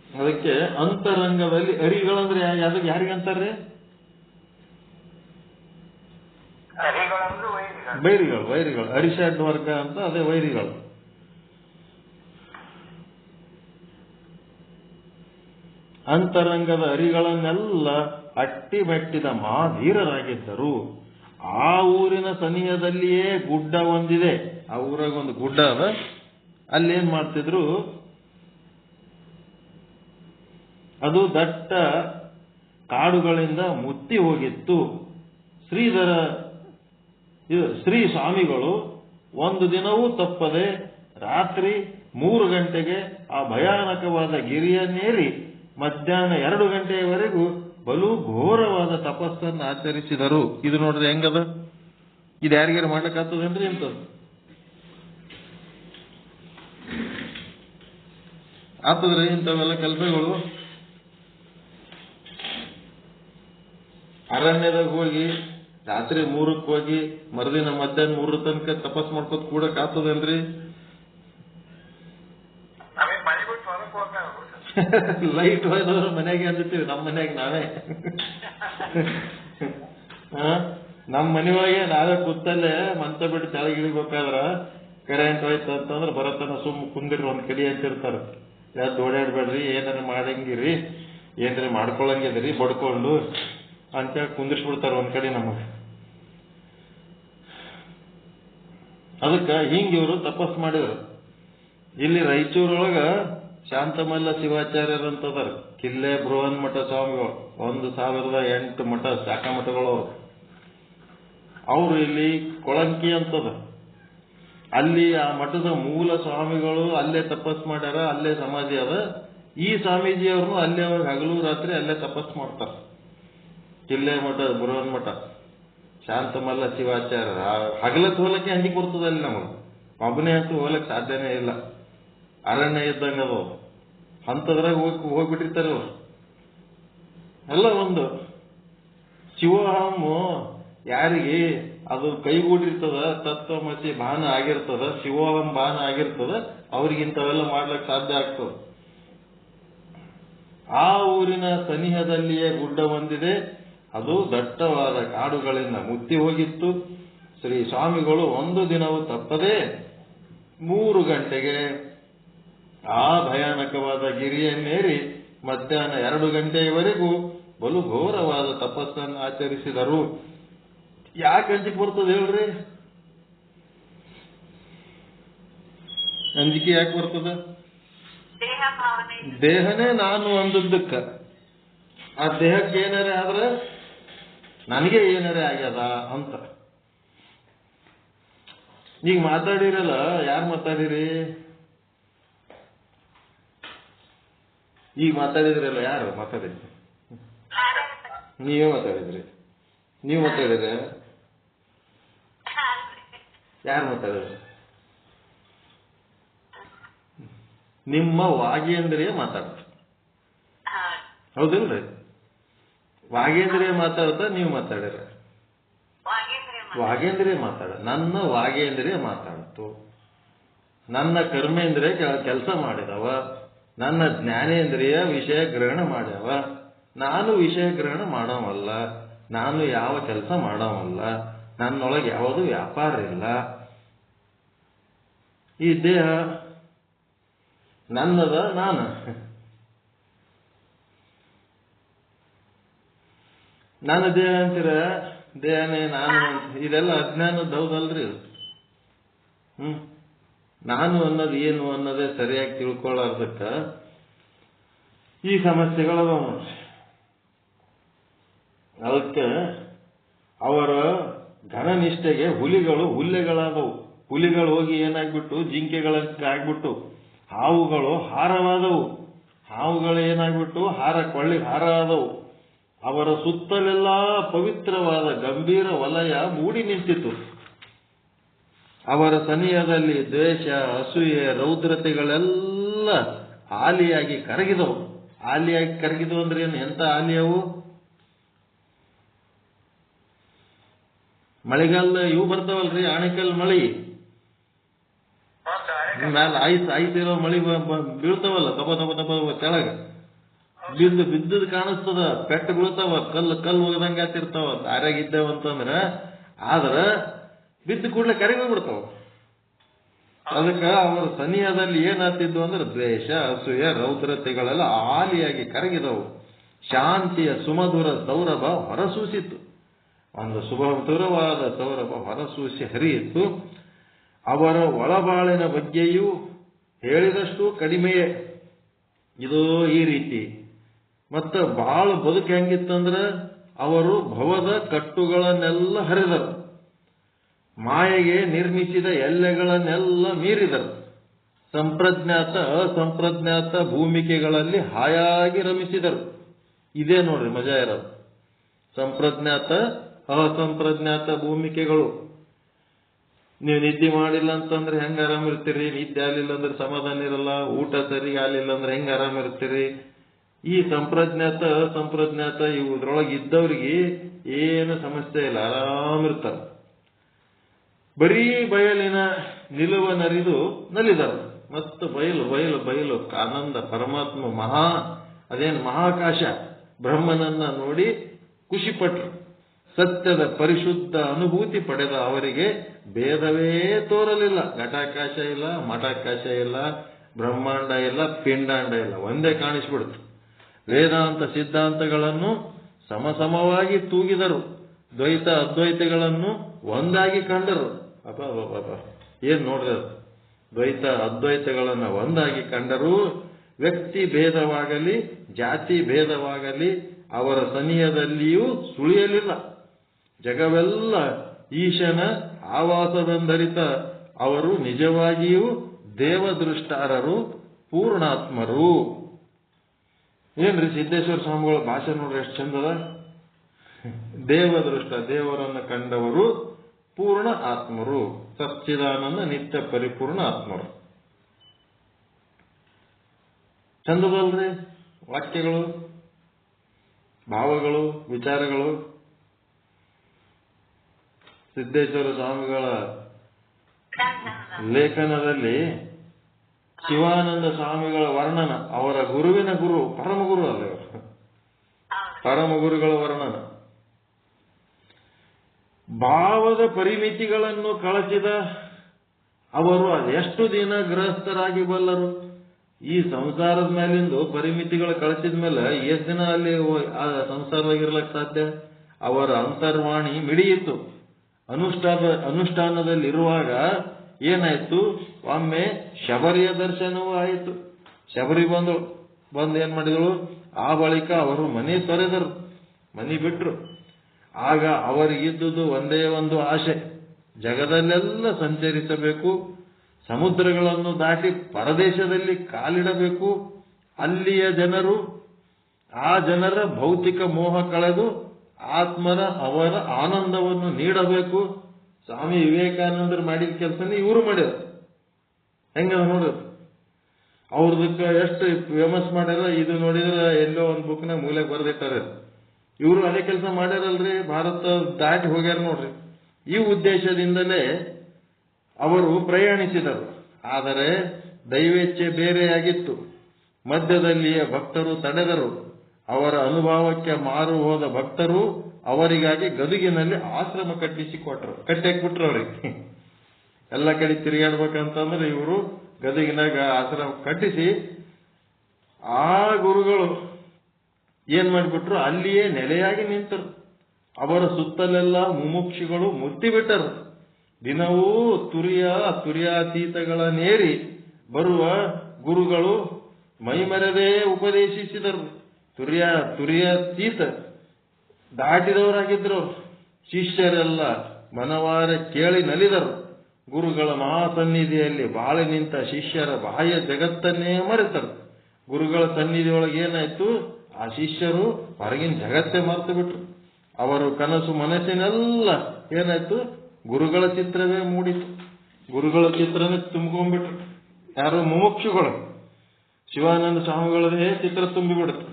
ಅದಕ್ಕೆ ಅಂತರಂಗದಲ್ಲಿ ಅರಿಗಳಂದ್ರೆ ಅದಕ್ಕೆ ಯಾರಿಗಂತಾರ್ರಿ? ವೈರಿಗಳು. ವೈರಿಗಳು ಅರಿಷಡ್ ವರ್ಗ ಅಂತ, ಅದೇ ವೈರಿಗಳು. ಅಂತರಂಗದ ಅರಿಗಳನ್ನೆಲ್ಲ ಅಟ್ಟಿ ಮೆಟ್ಟಿದ ಮಾಧೀರರಾಗಿದ್ದರು. ಆ ಊರಿನ ಸನಿಹದಲ್ಲಿಯೇ ಗುಡ್ಡ ಒಂದಿದೆ. ಆ ಊರಾಗ ಒಂದು ಗುಡ್ಡ ಅದ. ಅಲ್ಲೇನ್ ಮಾಡ್ತಿದ್ರು, ಅದು ದಟ್ಟ ಕಾಡುಗಳಿಂದ ಮುತ್ತಿ ಹೋಗಿತ್ತು. ಶ್ರೀ ಸ್ವಾಮಿಗಳು ಒಂದು ದಿನವೂ ತಪ್ಪದೆ ರಾತ್ರಿ 3 ಗಂಟೆಗೆ ಆ ಭಯಾನಕವಾದ ಗಿರಿಯನ್ನೇರಿ ಮಧ್ಯಾಹ್ನ 2 ಗಂಟೆಯವರೆಗೂ ಬಲು ಘೋರವಾದ ತಪಸ್ಸನ್ನು ಆಚರಿಸಿದರು. ಇದು ನೋಡ್ರಿ ಹೆಂಗದ. ಇದು ಯಾರಿಗಾರು ಮಾಡ್ಲಿಕ್ಕಾಗ್ತದೇನ್ರಿ ಇಂಥದ್ದು? ಆಗ್ತದ್ರಿ ಇಂಥವೆಲ್ಲ ಕೆಲಸಗಳು? ಅರಣ್ಯದಾಗ ಹೋಗಿ ರಾತ್ರಿ 3ಕ್ಕೆ ಹೋಗಿ ಮರುದಿನ ಮಧ್ಯಾಹ್ನ 3 ತನಕ ತಪಸ್ ಮಾಡ್ಕೋತ ಕೂಡಕ್ ಆಗ್ತದೇನ್ರಿ? ಲೈಟ್ ಹೋದವ್ರು ಮನೆಗೆ ಅಂದಿರ್ತೀವಿ. ನಮ್ಮ ಮನೆಯಾಗ ನಾವೇ ನಮ್ಮ ಮನೆಯೊಳಗೆ ನಾವೇ ಕೂತಲ್ಲೇ ಮಂಚ ಬಿಟ್ಟು ತೆಳಗಿಳಿಬೇಕಾದ್ರ ಕರೆಂಟ್ ಹೋಯ್ತು ಅಂತಂದ್ರೆ ಬರತನ ಸುಮ್ಮ ಕುಂದಿರಿ ಒಂದ್ ಕಡಿ ಅಂತಿರ್ತಾರ. ಯಾವ್ದು ಓಡಾಡ್ಬೇಡ್ರಿ, ಏನಾರ ಮಾಡಂಗಿರಿ, ಏನಾರ ಮಾಡ್ಕೊಳಂಗಿದ್ರಿ ಬಡ್ಕೊಂಡು ಅಂತೇಳಿ ಕುಂದಿರ್ಸ್ಬಿಡ್ತಾರ ಒಂದ್ ಕಡೆ ನಮಗೆ. ಅದಕ್ಕ ಹಿಂಗ ಇವರು ತಪಸ್ ಮಾಡಿದ್ರು. ಇಲ್ಲಿ ರಾಯಚೂರೊಳಗ ಶಾಂತಮಲ್ಲ ಶಿವಾಚಾರ್ಯರಂತದಾರ. ಕಿಲ್ಲೆ ಬೃಹನ್ ಮಠ ಸ್ವಾಮಿಗಳು 1008 ಮಠ ಶಾಖಾ ಮಠಗಳು. ಅವರು ಇಲ್ಲಿ ಕೊಳಂಕಿ ಅಂತದ. ಅಲ್ಲಿ ಆ ಮಠದ ಮೂಲ ಸ್ವಾಮಿಗಳು ಅಲ್ಲೇ ತಪಸ್ ಮಾಡ್ಯಾರ, ಅಲ್ಲೇ ಸಮಾಧಿ ಅದ. ಈ ಸ್ವಾಮೀಜಿಯವ್ರನ್ನು ಅಲ್ಲೇ ಹಗಲು ರಾತ್ರಿ ಅಲ್ಲೇ ತಪಸ್ ಮಾಡ್ತಾರ. ಕಿಲ್ಲೆ ಮಠ ಬೃಹನ್ ಮಠ ಶಾಂತಮಲ್ಲ ಶಿವಾಚಾರ್ಯ. ಹಗಲಕ್ಕೆ ಹೋಲಕ್ಕೆ ಅಂಜಿಕೆ ಬರ್ತದ ಅಲ್ಲಿ ನಮಗೆ. ಒಬ್ಬನೇ ಅಂತೂ ಹೋಲಕ್ಕೆ ಸಾಧ್ಯನೇ ಇಲ್ಲ. ಅರಣ್ಯ ಇದ್ದಂಗ ಅದು. ಅಂತದ್ರಾಗ ಹೋಗ್ಬಿಟ್ಟಿರ್ತಾರೆ ಅವರು ಎಲ್ಲ. ಒಂದು ಶಿವೋಹಂ ಯಾರಿಗೆ ಅದು ಕೈಗೂಡಿರ್ತದ, ತತ್ವಮಸಿ ಭಾನ ಆಗಿರ್ತದ, ಶಿವೋಹಂ ಭಾನ ಆಗಿರ್ತದ, ಅವ್ರಿಗಿಂತವೆಲ್ಲ ಮಾಡ್ಲಿಕ್ಕೆ ಸಾಧ್ಯ ಆಗ್ತದ. ಆ ಊರಿನ ಸನಿಹದಲ್ಲಿಯೇ ಗುಡ್ಡ ಒಂದಿದೆ. ಅದು ದಟ್ಟವಾದ ಕಾಡುಗಳಿಂದ ಮುತ್ತಿ ಹೋಗಿತ್ತು. ಶ್ರೀ ಸ್ವಾಮಿಗಳು ಒಂದು ದಿನವೂ ತಪ್ಪದೆ 3 ಗಂಟೆಗೆ ಆ ಭಯಾನಕವಾದ ಗಿರಿಯನ್ನೇರಿ ಮಧ್ಯಾಹ್ನ 2 ಗಂಟೆಯವರೆಗೂ ಬಲು ಘೋರವಾದ ತಪಸ್ಸನ್ನು ಆಚರಿಸಿದರು. ಯಾಕೆ ಅಂಜಿಕೆ ಬರ್ತದೆ ಹೇಳ್ರಿ? ಅಂಜಿಕೆ ಯಾಕೆ ಬರ್ತದ? ದೇಹನೇ ನಾನು ಅಂದದ್ದಕ್ಕ. ಆ ದೇಹಕ್ಕೆ ಏನಾರೇ ಆದ್ರೆ ನನಗೆ ಏನಾರೇ ಆಗ್ಯದ ಅಂತ. ಈಗ ಮಾತಾಡಿರಲ್ಲ, ಯಾರು ಮಾತಾಡಿರಿ? ಈಗ ಮಾತಾಡಿದ್ರಲ್ಲ, ಯಾರು ಮಾತಾಡಿದ್ರಿ? ನೀವೇ ಮಾತಾಡಿದ್ರಿ. ನೀವು ಮಾತಾಡಿದ್ರೆ ಯಾರು ಮಾತಾಡಿದ್ರಿ? ನಿಮ್ಮ ವಾಗೇಂದ್ರಿಯ ಮಾತಾಡ್ತ, ಹೌದಿಲ್ರಿ? ವಾಗೇಂದ್ರಿಯ ಮಾತಾಡ್ತಾ ನೀವು ಮಾತಾಡಿರ. ವಾಗೇಂದ್ರಿಯ ಮಾತಾಡ, ನನ್ನ ವಾಗೇಂದ್ರಿಯ ಮಾತಾಡ್ತು. ನನ್ನ ಕರ್ಮೇಂದ್ರಿಯ ಕೆಲಸ ಮಾಡಿದವ. ನನ್ನ ಜ್ಞಾನೇಂದ್ರಿಯ ವಿಷಯ ಗ್ರಹಣ ಮಾಡ್ಯಾವ. ನಾನು ವಿಷಯ ಗ್ರಹಣ ಮಾಡವಲ್ಲ. ನಾನು ಯಾವ ಕೆಲಸ ಮಾಡವಲ್ಲ. ನನ್ನೊಳಗೆ ಯಾವುದು ವ್ಯಾಪಾರ ಇಲ್ಲ. ಈ ದೇಹ ನನ್ನದ, ನಾನು. ನನ್ನ ದೇಹ ಅಂತೀರ, ದೇಹನೇ ನಾನು ಅಂತ. ಇದೆಲ್ಲ ಅಜ್ಞಾನದ ಹೌದಲ್ರಿ? ನಾನು ಅನ್ನೋದು ಏನು ಅನ್ನೋದೇ ಸರಿಯಾಗಿ ತಿಳ್ಕೊಳ್ಳಾರ್ದಕ್ಕ ಈ ಸಮಸ್ಯೆಗಳದ ನೋಡ್ರಿ. ಅದಕ್ಕೆ ಅವರ ಘನನಿಷ್ಠೆಗೆ ಹುಲ್ಲೆಗಳಾದವು. ಹುಲಿಗಳು ಹೋಗಿ ಏನಾಗ್ಬಿಟ್ಟು ಜಿಂಕೆಗಳಾಗ್ಬಿಟ್ಟು, ಹಾವುಗಳು ಹಾರವಾದವು. ಹಾವುಗಳು ಏನಾಗ್ಬಿಟ್ಟು ಕೊಳ್ಳಿಗೆ ಹಾರ ಆದವು. ಅವರ ಸುತ್ತಲೆಲ್ಲ ಪವಿತ್ರವಾದ ಗಂಭೀರ ವಲಯ ಮೂಡಿ ನಿಂತಿತು. ಅವರ ಸನಿಹದಲ್ಲಿ ದ್ವೇಷ, ಅಸೂಯೆ, ರೌದ್ರತೆಗಳೆಲ್ಲ ಆಲಿಯಾಗಿ ಕರಗಿದವು. ಆಲಿಯಾಗಿ ಕರಗಿದವು ಅಂದ್ರೆ ಏನು? ಎಂತ ಆಲಿಯವು? ಮಳೆಗಾಲ ಇವು ಬರ್ತಾವಲ್ರಿ, ಆಣೆಕಲ್ ಮಳಿ ಮ್ಯಾಲ ಐಸಿರೋ ಮಳಿ ಬೀಳ್ತಾವಲ್ಲ, ತಪ ತಪ ತಪ ತೆಳಗ. ಬಿದ್ದದ್ ಕಾಣಿಸ್ತದ, ಪೆಟ್ಟು ಬೀಳ್ತಾವ, ಕಲ್ಲು ಹೋಗದಂಗ ಆತಿರ್ತಾವ, ದಾರ್ಯಾಗಿದ್ದೇವ ಅಂತಂದ್ರ. ಆದ್ರ ಬಿದ್ದ ಕೂಡಲೇ ಕರಗಿ ಹೋಗ್ಬಿಡ್ತಾವ. ಅದಕ್ಕ ಅವರ ಸನಿಹದಲ್ಲಿ ಏನಾಗ್ತಿದ್ವು ಅಂದ್ರೆ ದ್ವೇಷ, ಅಸೂಯ, ರೌದ್ರತೆಗಳೆಲ್ಲ ಆಲಿಯಾಗಿ ಕರಗಿದವು. ಶಾಂತಿಯ ಸುಮಧುರ ಸೌರಭ ಹೊರಸೂಸಿತ್ತು. ಒಂದು ಸುಮಧುರವಾದ ಸೌರಭ ಹೊರಸೂಸಿ ಹರಿಯಿತ್ತು. ಅವರ ಒಳಬಾಳಿನ ಬಗ್ಗೆಯೂ ಹೇಳಿದಷ್ಟು ಕಡಿಮೆಯೇ. ಇದು ಈ ರೀತಿ. ಮತ್ತ ಬಾಳ ಬದುಕು ಹೆಂಗಿತ್ತಂದ್ರ ಅವರು ಭವದ ಕಟ್ಟುಗಳನ್ನೆಲ್ಲ ಹರಿದರು, ಮಾಯೆಗೆ ನಿರ್ಮಿಸಿದ ಎಲ್ಲೆಗಳನ್ನೆಲ್ಲ ಮೀರಿದರು, ಸಂಪ್ರಜ್ಞಾತ ಅಸಂಪ್ರಜ್ಞಾತ ಭೂಮಿಕೆಗಳಲ್ಲಿ ಹಾಯಾಗಿ ರಮಿಸಿದರು. ಇದೇ ನೋಡ್ರಿ ಮಜಾ ಇರೋದು. ಸಂಪ್ರಜ್ಞಾತ ಅಸಂಪ್ರಜ್ಞಾತ ಭೂಮಿಕೆಗಳು. ನೀವು ನಿದ್ದೆ ಮಾಡಿಲ್ಲ ಅಂತಂದ್ರೆ ಹೆಂಗ ಆರಾಮಿರ್ತೀರಿ, ನಿದ್ದೆ ಆಗ್ಲಿಲ್ಲ ಅಂದ್ರೆ ಸಮಾಧಾನ ಇರಲ್ಲ, ಊಟ ಸರಿಗೆ ಆಗ್ಲಿಲ್ಲ ಅಂದ್ರೆ ಹೆಂಗ ಆರಾಮಿರ್ತೀರಿ. ಈ ಸಂಪ್ರಜ್ಞಾತ ಅಸಂಪ್ರಜ್ಞಾತ ಇವುದ್ರೊಳಗೆ ಇದ್ದವ್ರಿಗೆ ಏನು ಸಮಸ್ಯೆ ಇಲ್ಲ, ಆರಾಮಿರ್ತಾರ. ಬರೀ ಬಯಲಿನ ನಿಲುವನರಿದು ನಲಿದರು. ಮತ್ತು ಬಯಲು ಬಯಲು ಬಯಲು ಆನಂದ ಪರಮಾತ್ಮ ಅದೇನು ಮಹಾಕಾಶ ಬ್ರಹ್ಮನನ್ನ ನೋಡಿ ಖುಷಿಪಟ್ರು. ಸತ್ಯದ ಪರಿಶುದ್ಧ ಅನುಭೂತಿ ಪಡೆದ ಅವರಿಗೆ ಭೇದವೇ ತೋರಲಿಲ್ಲ. ಘಟಾಕಾಶ ಇಲ್ಲ, ಮಠಾಕಾಶ ಇಲ್ಲ, ಬ್ರಹ್ಮಾಂಡ ಇಲ್ಲ, ಪಿಂಡಾಂಡ ಇಲ್ಲ, ಒಂದೇ ಕಾಣಿಸ್ಬಿಡ್ತು. ವೇದಾಂತ ಸಿದ್ಧಾಂತಗಳನ್ನು ಸಮಸಮವಾಗಿ ತೂಗಿದರು. ದ್ವೈತ ಅದ್ವೈತಗಳನ್ನು ಒಂದಾಗಿ ಕಂಡರು. ಏನ್ ನೋಡ್ರಿ ಅದು, ದ್ವೈತ ಅದ್ವೈತಗಳನ್ನ ಒಂದಾಗಿ ಕಂಡರು. ವ್ಯಕ್ತಿ ಭೇದವಾಗಲಿ ಜಾತಿ ಭೇದವಾಗಲಿ ಅವರ ಸನಿಹದಲ್ಲಿಯೂ ಸುಳಿಯಲಿಲ್ಲ. ಜಗವೆಲ್ಲ ಈಶನ ಆವಾಸವೆಂದರಿತ ಅವರು ನಿಜವಾಗಿಯೂ ದೇವದೃಷ್ಟಾರರು, ಪೂರ್ಣಾತ್ಮರು. ಏನ್ರಿ ಸಿದ್ದೇಶ್ವರ ಸ್ವಾಮಿಗಳ ಭಾಷೆ ನೋಡ್ರಿ ಎಷ್ಟು ಚಂದದ. ದೇವದೃಷ್ಟ, ದೇವರನ್ನು ಕಂಡವರು, ಪೂರ್ಣ ಆತ್ಮರು, ಸಚ್ಚಿದಾನಂದ ನಿತ್ಯ ಪರಿಪೂರ್ಣ ಆತ್ಮರು. ಚಂದದಲ್ರಿ ವಾಕ್ಯಗಳು, ಭಾವಗಳು, ವಿಚಾರಗಳು. ಸಿದ್ದೇಶ್ವರ ಸ್ವಾಮಿಗಳ ಲೇಖನದಲ್ಲಿ ಶಿವಾನಂದ ಸ್ವಾಮಿಗಳ ವರ್ಣನ, ಅವರ ಗುರುವಿನ ಗುರು, ಪರಮಗುರು ಅಲ್ಲ ಇವರು, ಪರಮಗುರುಗಳ ವರ್ಣನ. ಭಾವದ ಪರಿಮಿತಿಗಳನ್ನು ಕಳಚಿದ ಅವರು ಅದೆಷ್ಟು ದಿನ ಗೃಹಸ್ಥರಾಗಿ ಬಲ್ಲರು. ಈ ಸಂಸಾರದ ಮೇಲಿಂದು ಪರಿಮಿತಿಗಳು ಕಳಚಿದ ಮೇಲೆ ಎಷ್ಟು ದಿನ ಅಲ್ಲಿ ಆ ಸಂಸಾರವಾಗಿರ್ಲಕ್ ಸಾಧ್ಯ. ಅವರ ಅಂತರ್ವಾಣಿ ಮಿಡಿಯಿತು. ಅನುಷ್ಠಾನದಲ್ಲಿರುವಾಗ ಏನಾಯ್ತು, ಒಮ್ಮೆ ಶಬರಿಯ ದರ್ಶನವೂ ಆಯಿತು. ಶಬರಿ ಬಂದು ಏನ್ ಮಾಡಿದಳು, ಆ ಬಳಿಕ ಅವರು ಮನೆ ತೊರೆದರು, ಮನೆ ಬಿಟ್ರು. ಆಗ ಅವರಿಗಿದ್ದುದು ಒಂದೇ ಒಂದು ಆಶೆ, ಜಗದಲ್ಲೆಲ್ಲ ಸಂಚರಿಸಬೇಕು, ಸಮುದ್ರಗಳನ್ನು ದಾಟಿ ಪರದೇಶದಲ್ಲಿ ಕಾಲಿಡಬೇಕು, ಅಲ್ಲಿಯ ಜನರು, ಆ ಜನರ ಭೌತಿಕ ಮೋಹ ಕಳೆದು ಆತ್ಮರ ಅವರ ಆನಂದವನ್ನು ನೀಡಬೇಕು. ಸ್ವಾಮಿ ವಿವೇಕಾನಂದರು ಮಾಡಿದ ಕೆಲಸನೇ ಇವರು ಮಾಡ್ಯಾರ. ಹೆಂಗದ ನೋಡ್ರಿ, ಅವ್ರದಕ್ಕ ಎಷ್ಟು ಫೇಮಸ್ ಮಾಡ್ಯಾರ. ಇದು ನೋಡಿದ್ರೆ ಎಲ್ಲೋ ಒಂದು ಬುಕ್ನಾಗ ಮೂಲೆಗೆ ಬರೆದಿಟ್ಟಾರೆ. ಇವರು ಅದೇ ಕೆಲಸ ಮಾಡ್ಯಾರಲ್ರಿ, ಭಾರತ ದಾಟಿ ಹೋಗ್ಯಾರ ನೋಡ್ರಿ. ಈ ಉದ್ದೇಶದಿಂದಲೇ ಅವರು ಪ್ರಯಾಣಿಸಿದರು. ಆದರೆ ದೈವೇಚ್ಛೆ ಬೇರೆಯಾಗಿತ್ತು. ಮಧ್ಯದಲ್ಲಿಯ ಭಕ್ತರು ತಡೆದರು. ಅವರ ಅನುಭವಕ್ಕೆ ಮಾರು ಹೋದ ಭಕ್ತರು ಅವರಿಗಾಗಿ ಗದುಗಿನಲ್ಲಿ ಆಶ್ರಮ ಕಟ್ಟಿಕೊಟ್ರು ಅವ್ರಿಗೆ. ಎಲ್ಲ ಕಡೆ ತಿರುಗಾಡ್ಬೇಕಂತಂದ್ರೆ ಇವರು ಗದಗಿನಾಗ ಆಶ್ರಮ ಕಟ್ಟಿಸಿ, ಆ ಗುರುಗಳು ಏನ್ ಮಾಡಿಬಿಟ್ರು, ಅಲ್ಲಿಯೇ ನೆಲೆಯಾಗಿ ನಿಂತರು. ಅವರ ಸುತ್ತಲೆಲ್ಲ ಮುಮುಕ್ಷಿಗಳು ಮುತ್ತಿಬಿಟ್ಟರು. ದಿನವೂ ತುರ್ಯಾತೀತಗಳನ್ನೇರಿ ಬರುವ ಗುರುಗಳು ಮೈಮರೆದೇ ಉಪದೇಶಿಸಿದರು. ತುರ್ಯಾತೀತ ದಾಟಿದವರಾಗಿದ್ರು. ಶಿಷ್ಯರೆಲ್ಲ ಮನವಾರ ಕೇಳಿ ನಲಿದರು. ಗುರುಗಳ ಮಹಾಸನ್ನಿಧಿಯಲ್ಲಿ ಬಾಳಿ ನಿಂತ ಶಿಷ್ಯರ ಬಾಹ್ಯ ಜಗತ್ತನ್ನೇ ಮರೆತರು. ಗುರುಗಳ ಸನ್ನಿಧಿಯೊಳಗೆ ಏನಾಯ್ತು, ಆ ಶಿಷ್ಯರು ಹೊರಗಿನ ಜಗತ್ತೇ ಮರೆತು ಬಿಟ್ರು. ಅವರು ಕನಸು ಮನಸ್ಸಿನೆಲ್ಲ ಏನಾಯ್ತು, ಗುರುಗಳ ಚಿತ್ರವೇ ಮೂಡಿತು. ಗುರುಗಳ ಚಿತ್ರನೇ ತುಂಬಿಕೊಂಡ್ಬಿಟ್ರು. ಯಾರು, ಮುಮುಕ್ಷುಗಳು. ಶಿವಾನಂದ ಸ್ವಾಮಿಗಳದೇ ಚಿತ್ರ ತುಂಬಿಬಿಡುತ್ತೆ.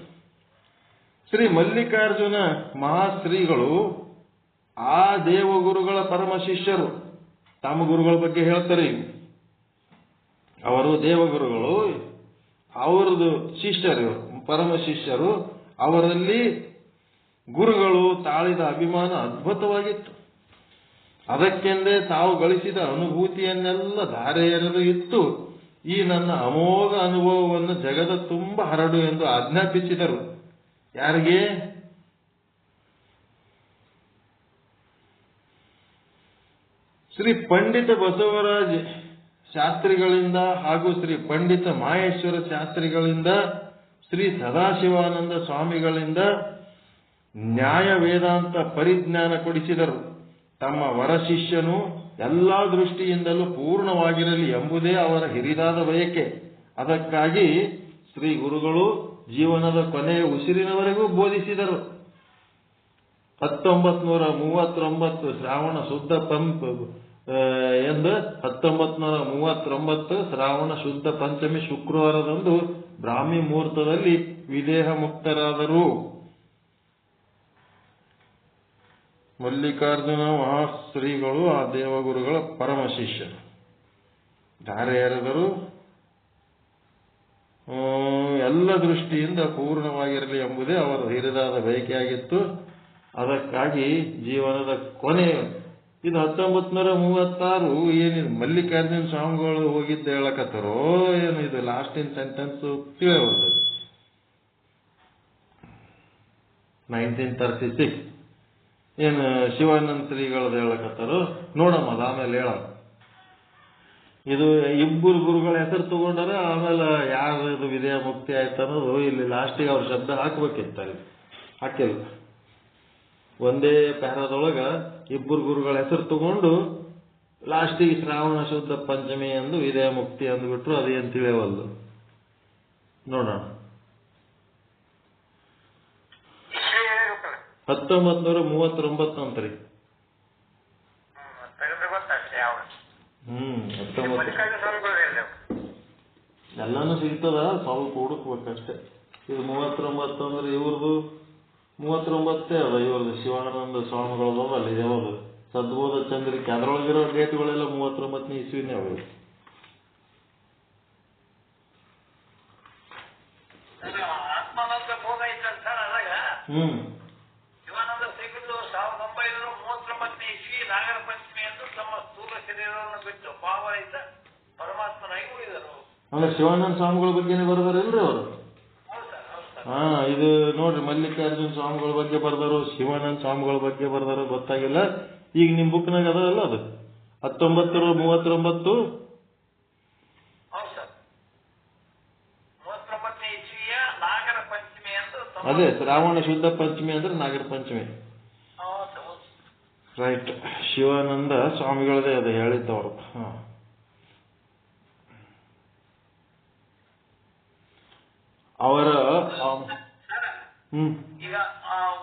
ಶ್ರೀ ಮಲ್ಲಿಕಾರ್ಜುನ ಮಹಾಶ್ರೀಗಳು ಆ ದೇವಗುರುಗಳ ಪರಮ ಶಿಷ್ಯರು. ತಮ್ಮ ಗುರುಗಳ ಬಗ್ಗೆ ಹೇಳ್ತಾರೆ. ಅವರು ದೇವಗುರುಗಳು, ಅವರದು ಶಿಷ್ಯರು, ಪರಮ ಶಿಷ್ಯರು. ಅವರಲ್ಲಿ ಗುರುಗಳು ತಾಳಿದ ಅಭಿಮಾನ ಅದ್ಭುತವಾಗಿತ್ತು. ಅದಕ್ಕೆಂದೇ ತಾವು ಗಳಿಸಿದ ಅನುಭೂತಿಯನ್ನೆಲ್ಲ ಧಾರೆ ಎರೆದು ಇತ್ತು. ಈ ನನ್ನ ಅಮೋಘ ಅನುಭವವನ್ನು ಜಗದ ತುಂಬ ಹರಡು ಎಂದು ಆಜ್ಞಾಪಿಸಿದರು. ಯಾರಿಗೆ? ಶ್ರೀ ಪಂಡಿತ ಬಸವರಾಜ ಶಾಸ್ತ್ರಿಗಳಿಂದ ಹಾಗೂ ಶ್ರೀ ಪಂಡಿತ ಮಾಹೇಶ್ವರ ಶಾಸ್ತ್ರಿಗಳಿಂದ, ಶ್ರೀ ಸದಾಶಿವಾನಂದ ಸ್ವಾಮಿಗಳಿಂದ ನ್ಯಾಯ ವೇದಾಂತ ಪರಿಜ್ಞಾನ ಕೊಡಿಸಿದರು. ತಮ್ಮ ವರಶಿಷ್ಯನು ಎಲ್ಲಾ ದೃಷ್ಟಿಯಿಂದಲೂ ಪೂರ್ಣವಾಗಿರಲಿ ಎಂಬುದೇ ಅವರ ಹಿರಿದಾದ ಬಯಕೆ. ಅದಕ್ಕಾಗಿ ಶ್ರೀ ಗುರುಗಳು ಜೀವನದ ಕೊನೆಯ ಉಸಿರಿನವರೆಗೂ ಬೋಧಿಸಿದರು. 1939 ಶ್ರಾವಣ ಶುದ್ಧ ಎಂದು 1939 ಶ್ರಾವಣ ಶುದ್ಧ ಪಂಚಮಿ ಶುಕ್ರವಾರದಂದು ಬ್ರಾಹ್ಮಿ ಮುಹೂರ್ತದಲ್ಲಿ ವಿದೇಹ ಮುಕ್ತರಾದರು. ಮಲ್ಲಿಕಾರ್ಜುನ ಮಹಾಶ್ರೀಗಳು ಆ ದೇವಗುರುಗಳ ಪರಮ ಶಿಷ್ಯರು. ಧಾರೆ ಎರೆದರು. ಎಲ್ಲ ದೃಷ್ಟಿಯಿಂದ ಪೂರ್ಣವಾಗಿರಲಿ ಎಂಬುದೇ ಅವರ ಹಿರಿದಾದ ಬಯಕೆಯಾಗಿತ್ತು. ಅದಕ್ಕಾಗಿ ಜೀವನದ ಕೊನೆ ಇದು 1936. ಏನಿದು ಮಲ್ಲಿಕಾರ್ಜುನ ಸ್ವಾಮಿಗಳು ಹೋಗಿದ್ದ ಹೇಳಕತ್ತಾರೋ ಏನು, ಇದು ಲಾಸ್ಟಿನ ಸೆಂಟೆನ್ಸ್ ತಿಳಿಯಬಹುದು. 1936 ಏನು ಶಿವಾನಂದ ಶ್ರೀಗಳದ್ದು ಹೇಳಕತ್ತಾರೋ ನೋಡಮ್ಮ, ಅದು ಆಮೇಲೆ ಹೇಳ. ಇದು ಇಬ್ಬರು ಗುರುಗಳ ಹೆಸರು ತಗೊಂಡಾರ, ಆಮೇಲೆ ಯಾರದು ವಿಧೇಯ ಮುಕ್ತಿ ಆಯ್ತು ಅನ್ನೋದು ಇಲ್ಲಿ ಲಾಸ್ಟಿಗೆ ಅವ್ರ ಶಬ್ದ ಹಾಕ್ಬೇಕಿತ್ತು. ಹಾಕಿಲ್ಲ. ಒಂದೇ ಪ್ಯಾರದೊಳಗ ಇಬ್ಬರು ಗುರುಗಳ ಹೆಸರು ತಗೊಂಡು ಲಾಸ್ಟಿಗೆ ಶ್ರಾವಣ ಶುದ್ಧ ಪಂಚಮಿ ಎಂದು ವಿಧೇಯ ಮುಕ್ತಿ ಅಂದ್ಬಿಟ್ರು. ಅದೇನು ತಿಳಿಯವಲ್ದು. ನೋಡೋಣ. 1939 ಅಂತ್ರಿ. 19 ಎಲ್ಲಾನು ಸಿಗ್ತದ, ಸ್ವಲ್ಪ ಹುಡುಕ್ಬೇಕಷ್ಟೇ. ಇದು 39 ಅಂದ್ರೆ ಇವ್ರದು 39 ಅದ. ಇವ್ರದ್ದು ಶಿವಾನಂದ ಸ್ವಾಮಿಗಳದ ಅಲ್ಲಿ ಯಾವುದು ಸದ್ಬೋಧ ಚಂದ್ರಿಕೆ, ಅದರೊಳಗಿರೋ ಡೇಟ್ಗಳೆಲ್ಲ 39ನೇ ಇಸ್ವಿನೇ ಅವರು. ಶಿವಾನಂದ ಶ್ರೀಗಳು 1939ನೇ ಇಸ್ವಿ ನಾಗರ ಪಂಚಮಿ ಎಂದು ತಮ್ಮ ಸ್ಥೂಲ ಶರೀರವನ್ನು ಬಿಟ್ಟು ಭಾವರಹಿತ ಪರಮಾತ್ಮನಾಗಿ ಉಳಿದರು. ಅಂದ್ರೆ ಶಿವಾನಂದ ಸ್ವಾಮಿಗಳ ಬಗ್ಗೆನೇ ಬರ್ದಾರಲ್ರಿ ಅವರು. ಇದು ನೋಡ್ರಿ, ಮಲ್ಲಿಕಾರ್ಜುನ ಸ್ವಾಮಿಗಳ ಬಗ್ಗೆ ಬರ್ದಾರು, ಶಿವಾನಂದ ಸ್ವಾಮಿಗಳ ಬಗ್ಗೆ ಬರ್ದಾರು ಗೊತ್ತಾಗಿಲ್ಲ. ಈಗ ನಿಮ್ ಬುಕ್ನಾಗ ಅದಲ್ಲ, ಅದು 1939. ಅದೇ ಶ್ರಾವಣ ಶುದ್ಧ ಪಂಚಮಿ ಅಂದ್ರೆ ನಾಗರ ಪಂಚಮಿ. ರೈಟ್. ಶಿವಾನಂದ ಸ್ವಾಮಿಗಳದೇ ಅದು ಹೇಳಿದ್ದವರು. ಅವರ ಈಗ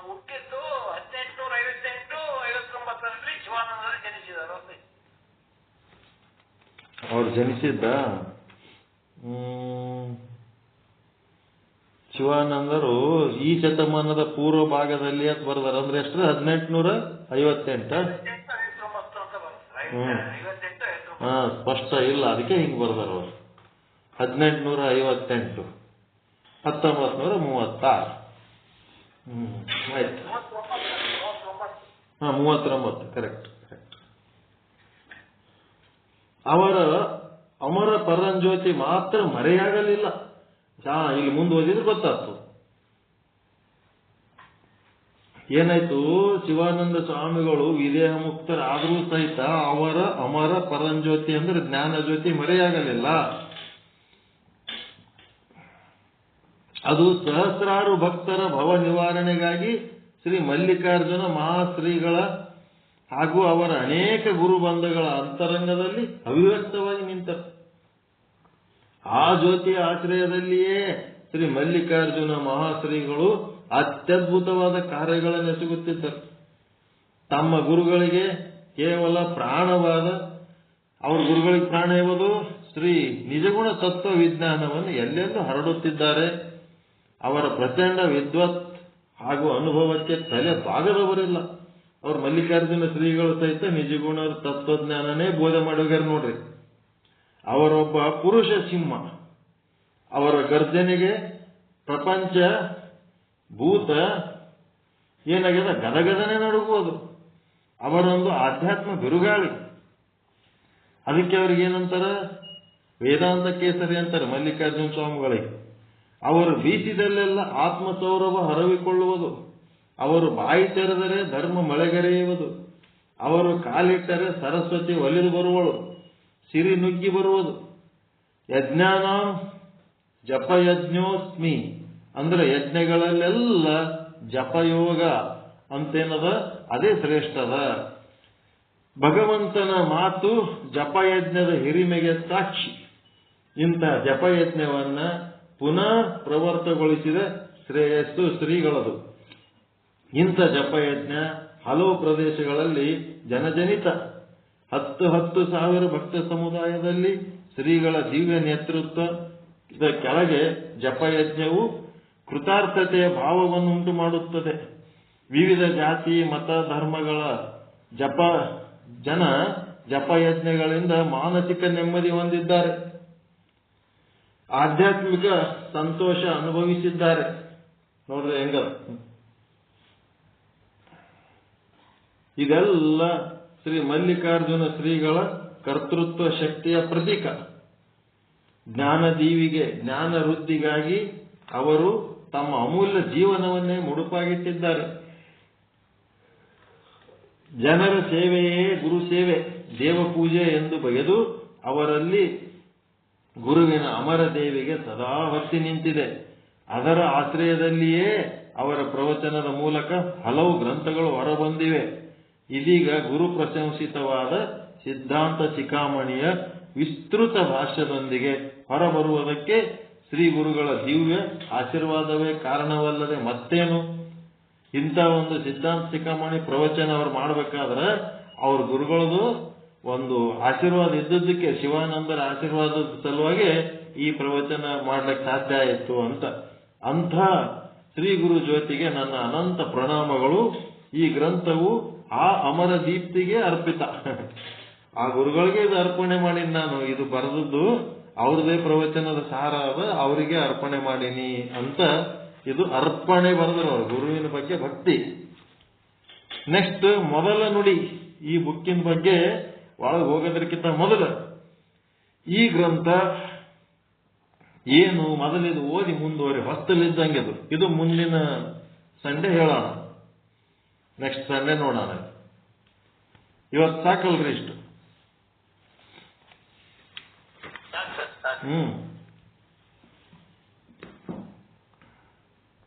ಹುಟ್ಟಿದ್ದು 1858-59 ಶಿವಾನಂದರು ಜನಿಸಿದರು. ಅವ್ರು ಜನಿಸಿದ್ದ ಶಿವಾನಂದರು ಈ ಶತಮಾನದ ಪೂರ್ವ ಭಾಗದಲ್ಲಿ ಅಂತ ಬರ್ದಾರ. ಅಂದ್ರೆ ಎಷ್ಟು? 1858. ಸ್ಪಷ್ಟ ಇಲ್ಲ, ಅದಕ್ಕೆ ಹಿಂಗ್ ಬರ್ದಾರ ಅವರು. 1858, 1936. ಆಯ್ತು. 39. ಕರೆಕ್ಟ್. ಅವರ ಅಮರ ಪರಂಜ್ಯೋತಿ ಮಾತ್ರ ಮರೆಯಾಗಲಿಲ್ಲ. ಇಲ್ಲಿ ಮುಂದೆ ಓದಿದ್ರೆ ಗೊತ್ತಾಗ್ತು ಏನಾಯ್ತು. ಶಿವಾನಂದ ಸ್ವಾಮಿಗಳು ವಿದೇಹ ಮುಕ್ತರಾದರೂ ಸಹಿತ ಅವರ ಅಮರ ಪರಂಜ್ಯೋತಿ ಅಂದ್ರೆ ಜ್ಞಾನ ಜ್ಯೋತಿ ಮರೆಯಾಗಲಿಲ್ಲ. ಅದು ಸಹಸ್ರಾರು ಭಕ್ತರ ಭವ ನಿವಾರಣೆಗಾಗಿ ಶ್ರೀ ಮಲ್ಲಿಕಾರ್ಜುನ ಮಹಾಶ್ರೀಗಳ ಹಾಗೂ ಅವರ ಅನೇಕ ಗುರುಬಂಧಗಳ ಅಂತರಂಗದಲ್ಲಿ ಅವಿವ್ಯಕ್ತವಾಗಿ ನಿಂತರು. ಆ ಜ್ಯೋತಿಯ ಆಶ್ರಯದಲ್ಲಿಯೇ ಶ್ರೀ ಮಲ್ಲಿಕಾರ್ಜುನ ಮಹಾಶ್ರೀಗಳು ಅತ್ಯದ್ಭುತವಾದ ಕಾರ್ಯಗಳನ್ನು ಎಸಗುತ್ತಿದ್ದರು. ತಮ್ಮ ಗುರುಗಳಿಗೆ ಕೇವಲ ಪ್ರಾಣವಾದ, ಅವ್ರ ಗುರುಗಳಿಗೆ ಪ್ರಾಣ ಎಂಬುದು ಶ್ರೀ ನಿಜಗುಣ ತತ್ವ ವಿಜ್ಞಾನವನ್ನು ಎಲ್ಲೆಲ್ಲೂ ಹರಡುತ್ತಿದ್ದಾರೆ. ಅವರ ಪ್ರಚಂಡ ವಿದ್ವತ್ ಹಾಗೂ ಅನುಭವಕ್ಕೆ ತಲೆ ಬಾಗದವರಿಲ್ಲ. ಅವ್ರ ಮಲ್ಲಿಕಾರ್ಜುನ ಶ್ರೀಗಳು ಸಹಿತ ನಿಜಗುಣ ತತ್ವಜ್ಞಾನನೇ ಬೋಧೆ ಮಾಡೋಗ್ಯಾರ ನೋಡ್ರಿ. ಅವರೊಬ್ಬ ಪುರುಷ ಸಿಂಹ. ಅವರ ಗರ್ಜನೆಗೆ ಪ್ರಪಂಚ ಭೂತ ಏನಾಗ್ಯದ ಗದಗದನೆ ನಡುಗೋದು. ಅವರೊಂದು ಆಧ್ಯಾತ್ಮ ಬಿರುಗಾಳಿ. ಅದಕ್ಕೆ ಅವ್ರಿಗೆ ಏನಂತಾರ, ವೇದಾಂತ ಕೇಸರಿ ಅಂತಾರೆ ಮಲ್ಲಿಕಾರ್ಜುನ ಸ್ವಾಮಿಗಳಿಗೆ. ಅವರು ಬೀಸಿದಲ್ಲೆಲ್ಲ ಆತ್ಮಸೌರಭ ಹರವಿಕೊಳ್ಳುವುದು. ಅವರು ಬಾಯಿ ತೆರೆದರೆ ಧರ್ಮ ಮಳೆಗರೆಯುವುದು. ಅವರು ಕಾಲಿಟ್ಟರೆ ಸರಸ್ವತಿ ಒಲಿದು ಬರುವಳು, ಸಿರಿ ನುಗ್ಗಿ ಬರುವುದು. ಯಜ್ಞಾನಾಂ ಜಪಯಜ್ಞೋಸ್ಮಿ ಅಂದ್ರೆ ಯಜ್ಞಗಳಲ್ಲೆಲ್ಲ ಜಪಯೋಗ ಅಂತೇನದ, ಅದೇ ಶ್ರೇಷ್ಠದ. ಭಗವಂತನ ಮಾತು ಜಪಯಜ್ಞದ ಹಿರಿಮೆಗೆ ಸಾಕ್ಷಿ. ಇಂಥ ಜಪಯಜ್ಞವನ್ನ ಪುನಃ ಪ್ರವರ್ತಗೊಳಿಸಿದ ಶ್ರೇಯಸ್ಸು ಶ್ರೀಗಳದು. ಇಂಥ ಜಪಯಜ್ಞ ಹಲವು ಪ್ರದೇಶಗಳಲ್ಲಿ ಜನಜನಿತ. 10,000 ಭಕ್ತ ಸಮುದಾಯದಲ್ಲಿ ಶ್ರೀಗಳ ದಿವ್ಯ ನೇತೃತ್ವದ ಕೆಳಗೆ ಜಪಯಜ್ಞವು ಕೃತಾರ್ಥತೆಯ ಭಾವವನ್ನುಂಟು ಮಾಡುತ್ತದೆ. ವಿವಿಧ ಜಾತಿ ಮತ ಧರ್ಮಗಳ ಜನ ಜಪಯಜ್ಞಗಳಿಂದ ಮಾನಸಿಕ ನೆಮ್ಮದಿ ಹೊಂದಿದ್ದಾರೆ, ಆಧ್ಯಾತ್ಮಿಕ ಸಂತೋಷ ಅನುಭವಿಸಿದ್ದಾರೆ. ನೋಡ್ರಿ ಹೆಂಗ ಇದೆಲ್ಲ ಶ್ರೀ ಮಲ್ಲಿಕಾರ್ಜುನ ಶ್ರೀಗಳ ಕರ್ತೃತ್ವ ಶಕ್ತಿಯ ಪ್ರತೀಕ. ಜ್ಞಾನದೀವಿಗೆ ಜ್ಞಾನ ವೃದ್ಧಿಗಾಗಿ ಅವರು ತಮ್ಮ ಅಮೂಲ್ಯ ಜೀವನವನ್ನೇ ಮುಡುಪಾಗಿಟ್ಟಿದ್ದಾರೆ. ಜನರ ಸೇವೆಯೇ ಗುರು ಸೇವೆ, ದೇವಪೂಜೆ ಎಂದು ಬಗೆದು ಅವರಲ್ಲಿ ಗುರುವಿನ ಅಮರ ದೇವಿಗೆ ಸದಾ ಹೊತ್ತಿ ನಿಂತಿದೆ. ಅದರ ಆಶ್ರಯದಲ್ಲಿಯೇ ಅವರ ಪ್ರವಚನದ ಮೂಲಕ ಹಲವು ಗ್ರಂಥಗಳು ಹೊರಬಂದಿವೆ. ಇದೀಗ ಗುರು ಪ್ರಶಂಸಿತವಾದ ಸಿದ್ಧಾಂತ ಶಿಖಾಮಣಿಯ ವಿಸ್ತೃತ ಭಾಷ್ಯದೊಂದಿಗೆ ಹೊರಬರುವುದಕ್ಕೆ ಶ್ರೀ ಗುರುಗಳ ದಿವ್ಯ ಆಶೀರ್ವಾದವೇ ಕಾರಣವಲ್ಲದೆ ಮತ್ತೇನು? ಇಂಥ ಒಂದು ಸಿದ್ಧಾಂತ ಶಿಖಾಮಣಿ ಪ್ರವಚನ ಅವ್ರು ಮಾಡಬೇಕಾದ್ರೆ ಅವ್ರ ಗುರುಗಳದು ಒಂದು ಆಶೀರ್ವಾದ ಇದ್ದದ್ದಕ್ಕೆ, ಶಿವಾನಂದರ ಆಶೀರ್ವಾದದ ಸಲುವಾಗಿ ಈ ಪ್ರವಚನ ಮಾಡ್ಲಿಕ್ಕೆ ಸಾಧ್ಯ ಆಯಿತು ಅಂತ. ಅಂಥ ಶ್ರೀ ಗುರು ಜ್ಯೋತಿಗೆ ನನ್ನ ಅನಂತ ಪ್ರಣಾಮಗಳು. ಈ ಗ್ರಂಥವು ಆ ಅಮರ ದೀಪ್ತಿಗೆ ಅರ್ಪಿತ. ಆ ಗುರುಗಳಿಗೆ ಇದು ಅರ್ಪಣೆ ಮಾಡೀನಿ ನಾನು. ಇದು ಬರೆದದ್ದು ಅವ್ರದೇ ಪ್ರವಚನದ ಸಾರ ಅದ, ಅವರಿಗೆ ಅರ್ಪಣೆ ಮಾಡೀನಿ ಅಂತ ಇದು ಅರ್ಪಣೆ ಬರೆದ್ರು ಅವರು. ಗುರುವಿನ ಬಗ್ಗೆ ಭಕ್ತಿ. ನೆಕ್ಸ್ಟ್ ಮೊದಲ ನುಡಿ. ಈ ಬುಕ್ಕಿನ ಬಗ್ಗೆ ಒಳಗೆ ಹೋಗೋದಕ್ಕಿಂತ ಮೊದಲು ಈ ಗ್ರಂಥ ಏನು ಮೊದಲಿದು ಓದಿ ಮುಂದುವರಿ ಹೊಸ್ತಲಿದ್ದಂಗೆ ಇದು ಮುಂದಿನ ಸಂಡೇ ಹೇಳೋಣ, ನೆಕ್ಸ್ಟ್ ಸಂಡೇ ನೋಡೋಣ. ಇವತ್ತು ಸಾಕಲ್ರಿ ಇಷ್ಟು.